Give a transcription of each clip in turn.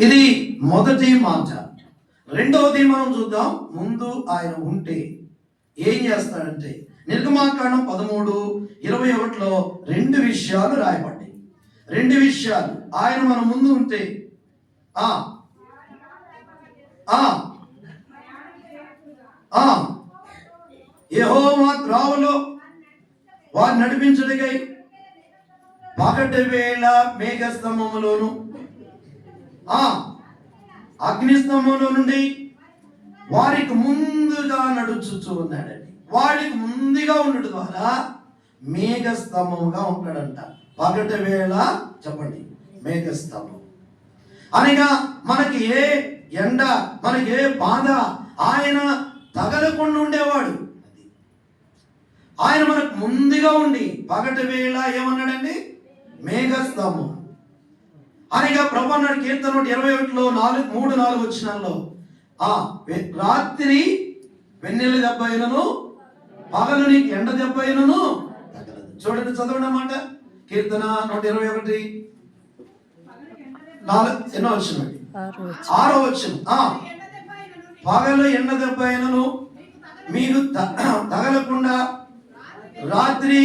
ఇది మొదటి మాట. రెండవది మనం చూద్దాం. ముందు ఆయన ఉంటే ఏం చేస్తాడంటే, నిర్గమాకాండం 13:21లో 2 విషయాలు రాయబడ్డాయి. 2 విషయాలు. ఆయన మన ముందు ఉంటే యెహోవా త్రోవలో వారు నడిపించుటకై పగటి వేళ మేఘస్తంభములోను అగ్నిస్తంభంలో నుండి వారికి ముందుగా నడుచుచూ ఉన్నాడండి. వారికి ముందుగా ఉండడం ద్వారా మేఘస్తంభముగా ఉంటాడంట. పగటి వేళ చెప్పండి, మేఘస్తంభం అనగా మనకి ఏ ఎండ, మనకి ఏ బాధ ఆయన తగలకుండా ఉండేవాడు. ఆయన మనకు ముందుగా ఉండి పగటి వేళ ఏమన్నాడండి, మేఘస్తంభం అనగా ప్రభు అన్నాడు కీర్తన 21లో 3-4 వచనాల్లో, రాత్రి వెన్నెల దెబ్బ అయినను పగలు నీకు ఎండ దెబ్బ అయినను తగలదు. చూడండి, చదవండి అన్నమాట. కీర్తన 121:4 6వ వచనం. పగలు ఎండ దెబ్బ అయినను మీకు తగలకుండా, రాత్రి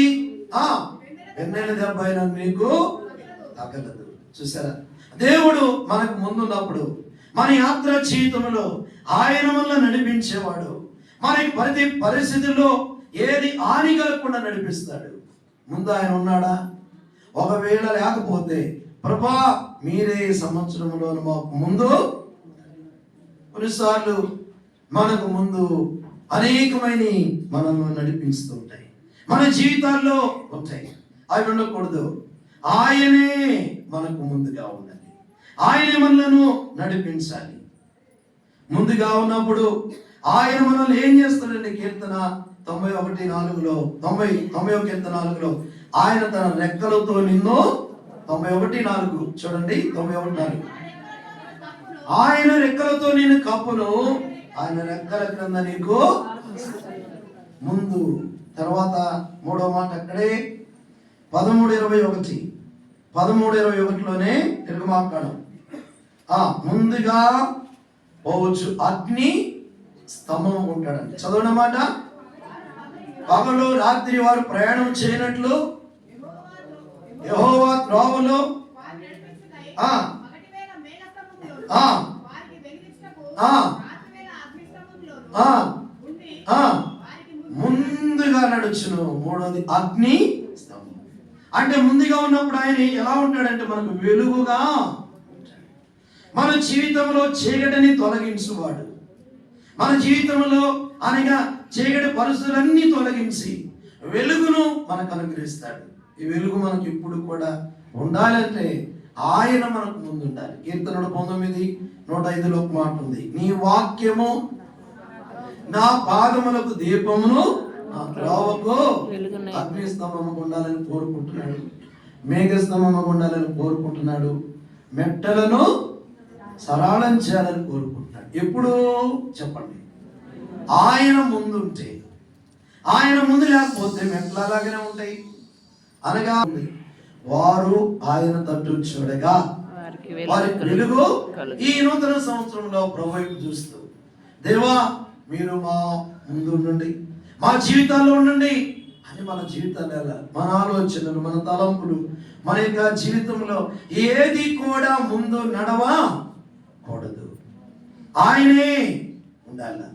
వెన్నెల దెబ్బ అయినను మీకు తగలదు. చూసారా, దేవుడు మనకు ముందున్నప్పుడు మన యాత్ర జీవితంలో ఆయన వల్ల నడిపించేవాడు. మనకి ప్రతి పరిస్థితుల్లో ఏది హాని కలగకుండా నడిపిస్తాడు. ముందు ఆయన ఉన్నాడా? ఒకవేళ లేకపోతే, ప్రభా మీరే సంవత్సరంలో మాకు ముందు, కొన్నిసార్లు మనకు ముందు అనేకమైన మనల్ని నడిపిస్తూ ఉంటాయి, మన జీవితాల్లో ఉంటాయి. అవి ఉండకూడదు. ఆయనే మనకు ముందుగా ఉండాలి, ఆయనే మనలను నడిపించాలి. ముందుగా ఉన్నప్పుడు ఆయన మనల్ని ఏం చేస్తాడండి? కీర్తన 91:4 కీర్తన 4లో ఆయన తన రెక్కలతో నిన్ను 91:4 చూడండి, 91:4 ఆయన రెక్కలతో నేను కప్పును, ఆయన రెక్కల క్రింద నీకు ముందు. తర్వాత 3వ మాట అక్కడే 13:21లోనే నిర్గమాకాండం, ముందుగా పోవచ్చు అగ్ని స్తంభం ఉంటాడండి. చదవనమాట. పగలు రాత్రి వారు ప్రయాణం చేయనట్లు యెహోవా త్రోవలో ముందుగా నడుచును. 3వది అగ్ని స్తంభం. అంటే ముందుగా ఉన్నప్పుడు ఆయన ఎలా ఉంటాడంటే మనకు వెలుగుగా, మన జీవితంలో చీకటిని తొలగించువాడు. మన జీవితంలో అనగా చీకటి పరిస్థితులన్నీ తొలగించి వెలుగును మనకు అనుగ్రహిస్తాడు. ఈ వెలుగు మనకు ఇప్పుడు కూడా ఉండాలంటే ఆయన మనకు ముందు ఉండాలి. కీర్తన 19:105లో ఒక మాట ఉంది, నీ వాక్యము నా పాదములకు దీపమును, నా త్రోవకు అగ్నిస్తంభముగా ఉండాలని కోరుకుంటున్నాడు, మేఘస్తంభముగా ఉండాలని కోరుకుంటున్నాడు, మెట్టలను సరళం చేయాలని కోరుకుంటున్నాడు. ఎప్పుడు చెప్పండి, ఆయన ముందుంటే. ఆయన ముందు లేకపోతే మెట్లు అలాగనే ఉంటాయి. అనగా వారు ఆయన తట్టు చూడగా వారికి వెలుగు. ఈ నూతన సంవత్సరంలో ప్రభువు చూస్తూ, దేవా మీరు మా ముందు ఉండండి, మా జీవితాల్లో ఉండండి అని మన జీవితాలు వెళ్ళాలి. మన ఆలోచనలు, మన తలంపులు, మన యొక్క జీవితంలో ఏది కూడా ముందు నడవకూడదు. ఆయనే ఉండాలి.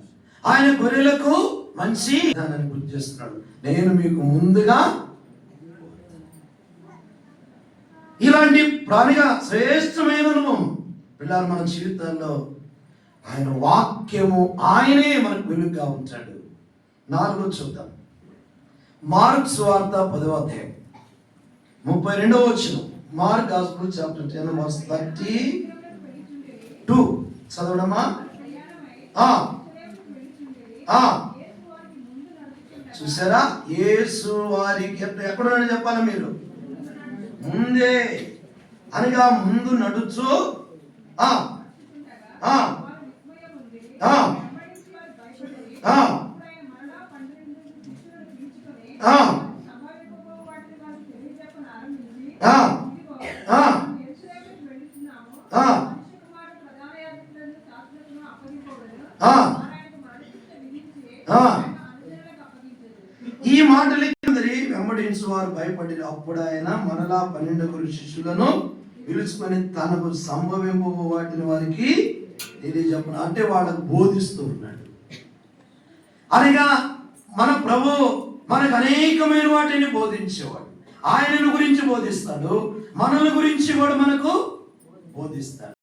ఆయన గొర్రెలకు మంచి దానాన్ని గుర్తు చేస్తున్నాడు, నేను మీకు ముందుగా. ఇలాంటి ప్రాణిగా శ్రేష్టమైన అనుభవం పిల్లలు మన జీవితాల్లో ఆయన వాక్యము, ఆయనే మనకు వెలుగుగా ఉంటాడు. 4 చూద్దాం. మార్క్ సువార్త 10వ అధ్యాయం 32వ వచనం. Mark gospel chapter 10:32 చదవడమా? చూసారా, యేసు వారికి ఎక్కడున్నాడో చెప్పాలి మీరు. ముందే అనగా ముందు నడుచు ఆ, ఆ. ఈ మాటలు వెంబడించు వారు భయపడి అప్పుడు ఆయన మరలా 12 శిష్యులను పిలుచుకొని తనకు సంభవింపు వాటిని వారికి తెలియజెప్పను, అంటే వాళ్ళకు బోధిస్తూ ఉన్నాడు. అనగా మన ప్రభు మనకు అనేకమైన వాటిని బోధించేవాడు. ఆయనను గురించి బోధిస్తాడు, మనల గురించి కూడా మనకు బోధిస్తాడు.